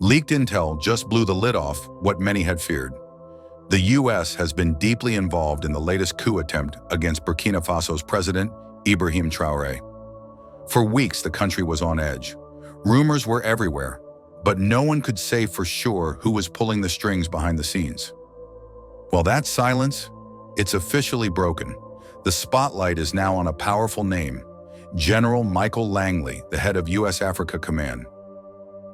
Leaked intel just blew the lid off what many had feared. The US has been deeply involved in the latest coup attempt against Burkina Faso's president, Ibrahim Traore. For weeks, the country was on edge. Rumors were everywhere, but no one could say for sure who was pulling the strings behind the scenes. Well, that silence, it's officially broken. The spotlight is now on a powerful name, General Michael Langley, the head of US Africa Command.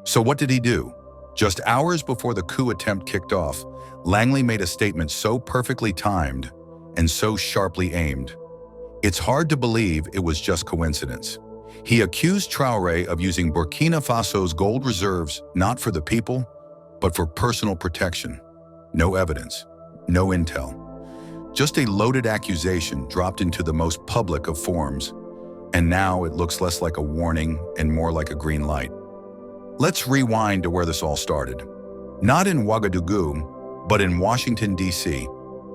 So what did he do? Just hours before the coup attempt kicked off, Langley made a statement so perfectly timed and so sharply aimed. It's hard to believe it was just coincidence. He accused Traore of using Burkina Faso's gold reserves not for the people, but for personal protection. No evidence, no intel. Just a loaded accusation dropped into the most public of forms, and now it looks less like a warning and more like a green light. Let's rewind to where this all started. Not in Ouagadougou, but in Washington, D.C.,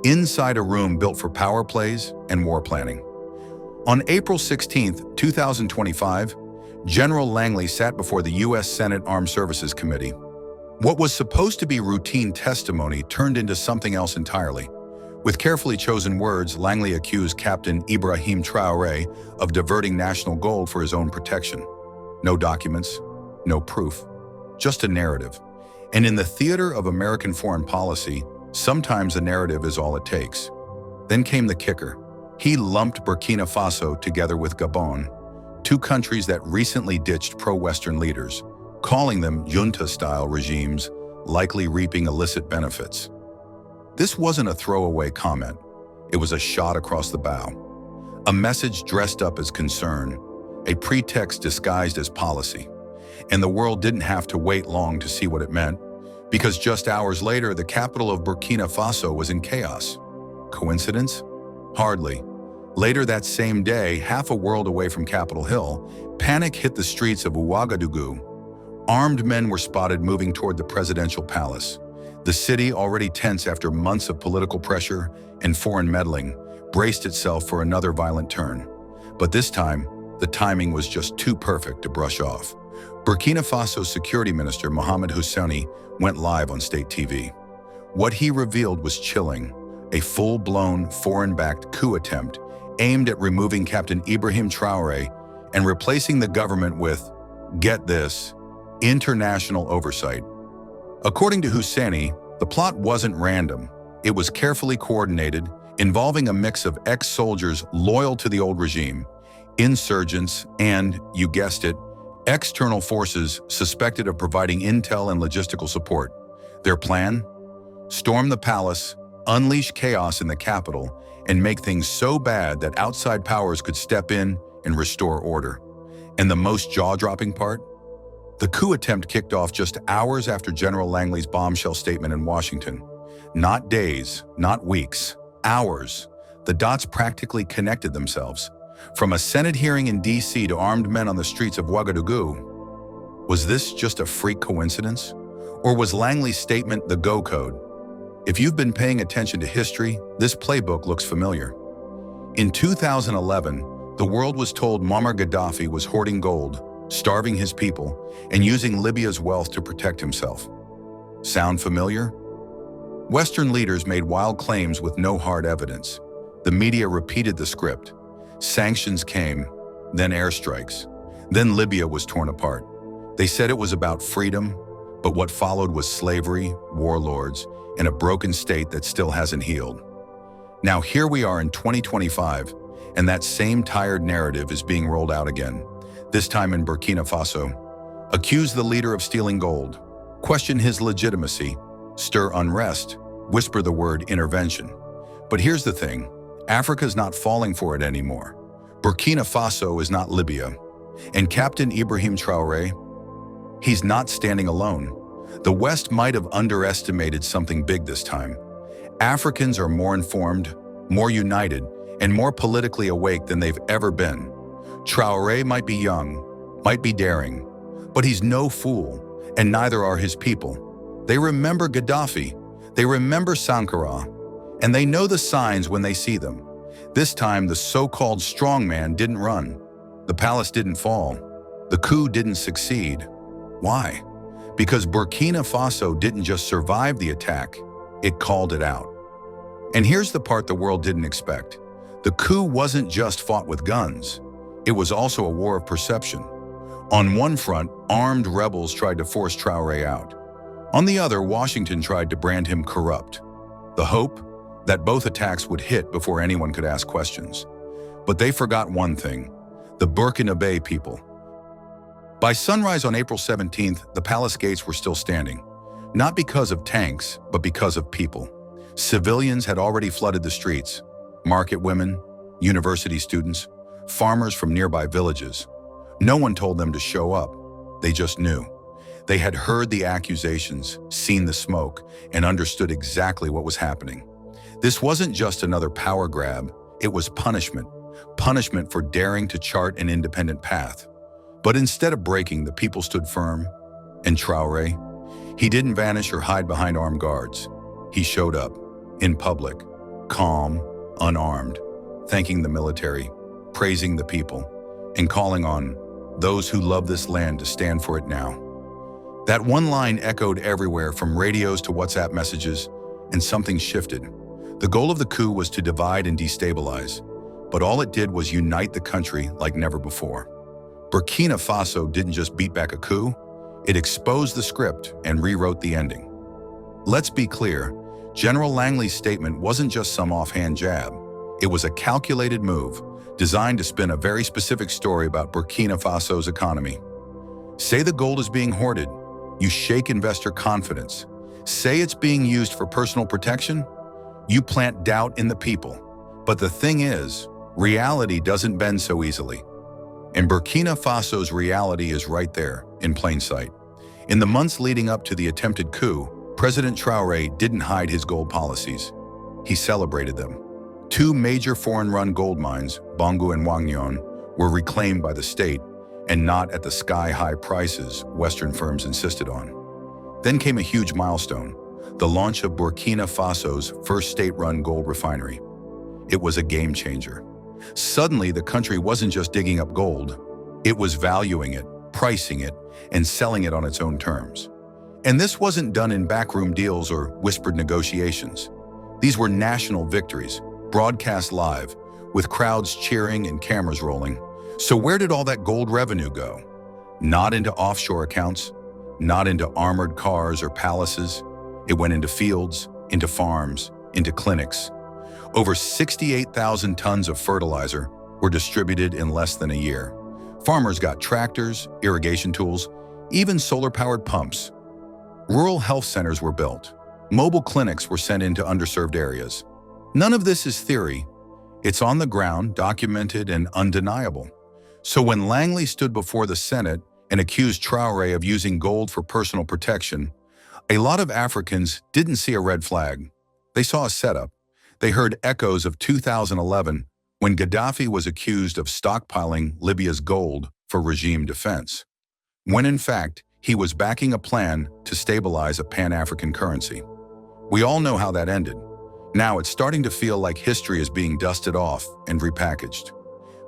inside a room built for power plays and war planning. On April 16, 2025, General Langley sat before the U.S. Senate Armed Services Committee. What was supposed to be routine testimony turned into something else entirely. With carefully chosen words, Langley accused Captain Ibrahim Traore of diverting national gold for his own protection. No documents, no proof, just a narrative. And in the theater of American foreign policy, sometimes a narrative is all it takes. Then came the kicker. He lumped Burkina Faso together with Gabon, two countries that recently ditched pro-Western leaders, calling them junta-style regimes, likely reaping illicit benefits. This wasn't a throwaway comment. It was a shot across the bow. A message dressed up as concern, a pretext disguised as policy. And the world didn't have to wait long to see what it meant, because just hours later, the capital of Burkina Faso was in chaos. Coincidence? Hardly. Later that same day, half a world away from Capitol Hill, panic hit the streets of Ouagadougou. Armed men were spotted moving toward the presidential palace. The city, already tense after months of political pressure and foreign meddling, braced itself for another violent turn. But this time, the timing was just too perfect to brush off. Burkina Faso's security minister, Mohamed Husseini, went live on state TV. What he revealed was chilling, a full-blown, foreign-backed coup attempt aimed at removing Captain Ibrahim Traore and replacing the government with, get this, international oversight. According to Husseini, the plot wasn't random. It was carefully coordinated, involving a mix of ex-soldiers loyal to the old regime, insurgents, and, you guessed it, external forces suspected of providing intel and logistical support. Their plan? Storm the palace, unleash chaos in the capital, and make things so bad that outside powers could step in and restore order. And the most jaw-dropping part? The coup attempt kicked off just hours after General Langley's bombshell statement in Washington. Not days, not weeks, hours. The dots practically connected themselves. From a Senate hearing in D.C. to armed men on the streets of Ouagadougou. Was this just a freak coincidence? Or was Langley's statement the go code? If you've been paying attention to history, this playbook looks familiar. In 2011, the world was told Muammar Gaddafi was hoarding gold, starving his people, and using Libya's wealth to protect himself. Sound familiar? Western leaders made wild claims with no hard evidence. The media repeated the script. Sanctions came, then airstrikes. Then Libya was torn apart. They said it was about freedom, but what followed was slavery, warlords, and a broken state that still hasn't healed. Now here we are in 2025, and that same tired narrative is being rolled out again, this time in Burkina Faso. Accuse the leader of stealing gold, question his legitimacy, stir unrest, whisper the word intervention. But here's the thing, Africa's not falling for it anymore. Burkina Faso is not Libya. And Captain Ibrahim Traore, he's not standing alone. The West might have underestimated something big this time. Africans are more informed, more united, and more politically awake than they've ever been. Traore might be young, might be daring, but he's no fool, and neither are his people. They remember Gaddafi, they remember Sankara, and they know the signs when they see them. This time, the so-called strongman didn't run. The palace didn't fall. The coup didn't succeed. Why? Because Burkina Faso didn't just survive the attack, it called it out. And here's the part the world didn't expect. The coup wasn't just fought with guns. It was also a war of perception. On one front, armed rebels tried to force Traore out. On the other, Washington tried to brand him corrupt. The hope? That both attacks would hit before anyone could ask questions. But they forgot one thing: the Burkina Faso people. By sunrise on April 17th, the palace gates were still standing. Not because of tanks, but because of people. Civilians had already flooded the streets. Market women, university students, farmers from nearby villages. No one told them to show up. They just knew. They had heard the accusations, seen the smoke, and understood exactly what was happening. This wasn't just another power grab, it was punishment. Punishment for daring to chart an independent path. But instead of breaking, the people stood firm. And Traore? He didn't vanish or hide behind armed guards. He showed up, in public, calm, unarmed, thanking the military, praising the people, and calling on those who love this land to stand for it now. That one line echoed everywhere, from radios to WhatsApp messages, and something shifted. The goal of the coup was to divide and destabilize, but all it did was unite the country like never before. Burkina Faso didn't just beat back a coup, it exposed the script and rewrote the ending. Let's be clear, General Langley's statement wasn't just some offhand jab. It was a calculated move, designed to spin a very specific story about Burkina Faso's economy. Say the gold is being hoarded, you shake investor confidence. Say it's being used for personal protection, you plant doubt in the people. But the thing is, reality doesn't bend so easily. And Burkina Faso's reality is right there, in plain sight. In the months leading up to the attempted coup, President Traore didn't hide his gold policies. He celebrated them. Two major foreign-run gold mines, Bongo and Wangyon, were reclaimed by the state, and not at the sky-high prices Western firms insisted on. Then came a huge milestone, the launch of Burkina Faso's first state-run gold refinery. It was a game-changer. Suddenly, the country wasn't just digging up gold, it was valuing it, pricing it, and selling it on its own terms. And this wasn't done in backroom deals or whispered negotiations. These were national victories, broadcast live, with crowds cheering and cameras rolling. So where did all that gold revenue go? Not into offshore accounts, not into armored cars or palaces. It went into fields, into farms, into clinics. Over 68,000 tons of fertilizer were distributed in less than a year. Farmers got tractors, irrigation tools, even solar-powered pumps. Rural health centers were built. Mobile clinics were sent into underserved areas. None of this is theory. It's on the ground, documented, and undeniable. So when Langley stood before the Senate and accused Traore of using gold for personal protection, a lot of Africans didn't see a red flag. They saw a setup. They heard echoes of 2011, when Gaddafi was accused of stockpiling Libya's gold for regime defense, when in fact, he was backing a plan to stabilize a Pan-African currency. We all know how that ended. Now it's starting to feel like history is being dusted off and repackaged.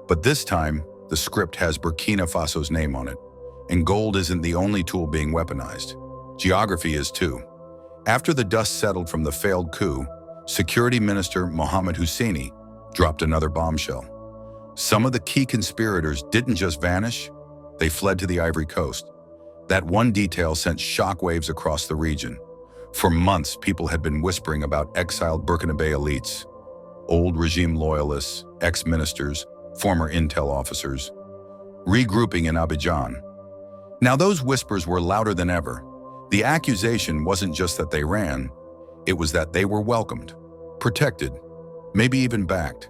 But this time, the script has Burkina Faso's name on it, and gold isn't the only tool being weaponized. Geography is too. After the dust settled from the failed coup, Security Minister Mohamed Husseini dropped another bombshell. Some of the key conspirators didn't just vanish, they fled to the Ivory Coast. That one detail sent shockwaves across the region. For months, people had been whispering about exiled Burkina Faso elites, old regime loyalists, ex-ministers, former intel officers, regrouping in Abidjan. Now those whispers were louder than ever. The accusation wasn't just that they ran, it was that they were welcomed, protected, maybe even backed.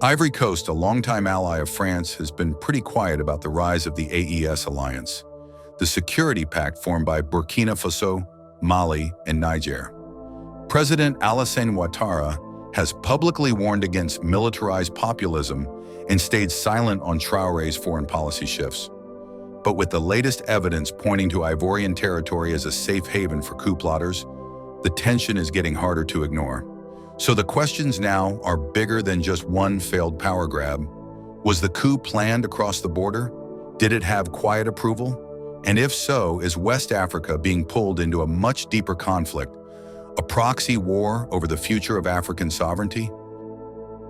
Ivory Coast, a longtime ally of France, has been pretty quiet about the rise of the AES alliance, the security pact formed by Burkina Faso, Mali, and Niger. President Alassane Ouattara has publicly warned against militarized populism and stayed silent on Traore's foreign policy shifts. But with the latest evidence pointing to Ivorian territory as a safe haven for coup plotters, the tension is getting harder to ignore. So the questions now are bigger than just one failed power grab. Was the coup planned across the border? Did it have quiet approval? And if so, is West Africa being pulled into a much deeper conflict, a proxy war over the future of African sovereignty?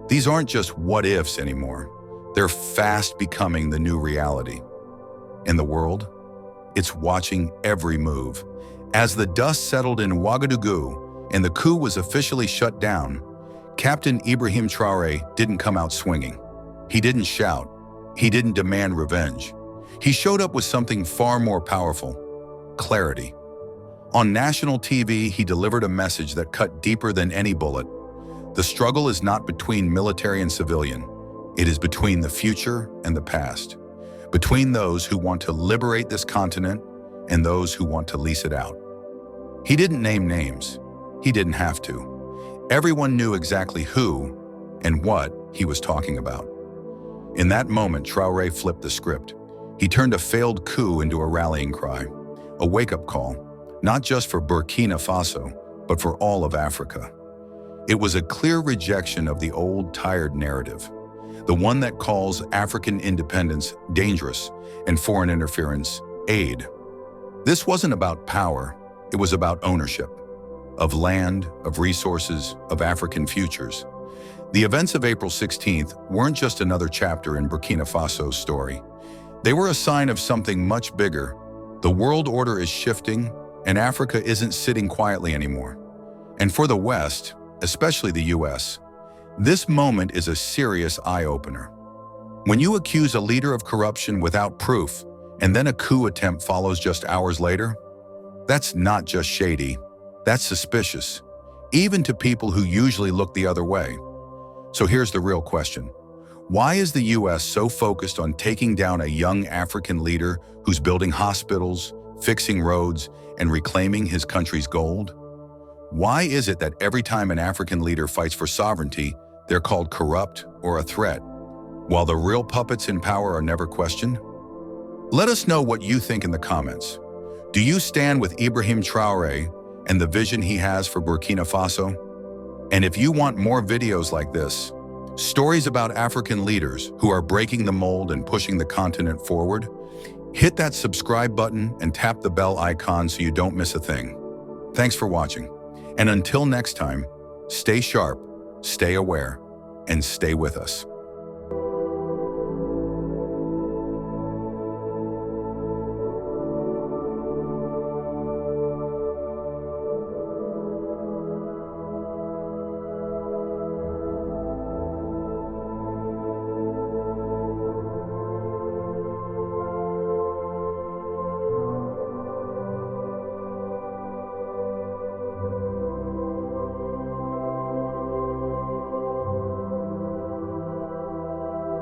These aren't just what-ifs anymore. They're fast becoming the new reality. And the world? It's watching every move. As the dust settled in Ouagadougou and the coup was officially shut down, Captain Ibrahim Traore didn't come out swinging. He didn't shout. He didn't demand revenge. He showed up with something far more powerful: clarity. On national TV, he delivered a message that cut deeper than any bullet. The struggle is not between military and civilian. It is between the future and the past, between those who want to liberate this continent and those who want to lease it out. He didn't name names. He didn't have to. Everyone knew exactly who and what he was talking about. In that moment, Traore flipped the script. He turned a failed coup into a rallying cry, a wake-up call, not just for Burkina Faso, but for all of Africa. It was a clear rejection of the old, tired narrative, the one that calls African independence dangerous and foreign interference aid. This wasn't about power, it was about ownership, of land, of resources, of African futures. The events of April 16th weren't just another chapter in Burkina Faso's story. They were a sign of something much bigger. The world order is shifting, and Africa isn't sitting quietly anymore. And for the West, especially the US, this moment is a serious eye-opener. When you accuse a leader of corruption without proof, and then a coup attempt follows just hours later, that's not just shady, that's suspicious, even to people who usually look the other way. So here's the real question. Why is the US so focused on taking down a young African leader who's building hospitals, fixing roads, and reclaiming his country's gold? Why is it that every time an African leader fights for sovereignty, they're called corrupt or a threat, while the real puppets in power are never questioned? Let us know what you think in the comments. Do you stand with Ibrahim Traore and the vision he has for Burkina Faso? And if you want more videos like this, stories about African leaders who are breaking the mold and pushing the continent forward, hit that subscribe button and tap the bell icon so you don't miss a thing. Thanks for watching. And until next time, stay sharp, stay aware, and stay with us.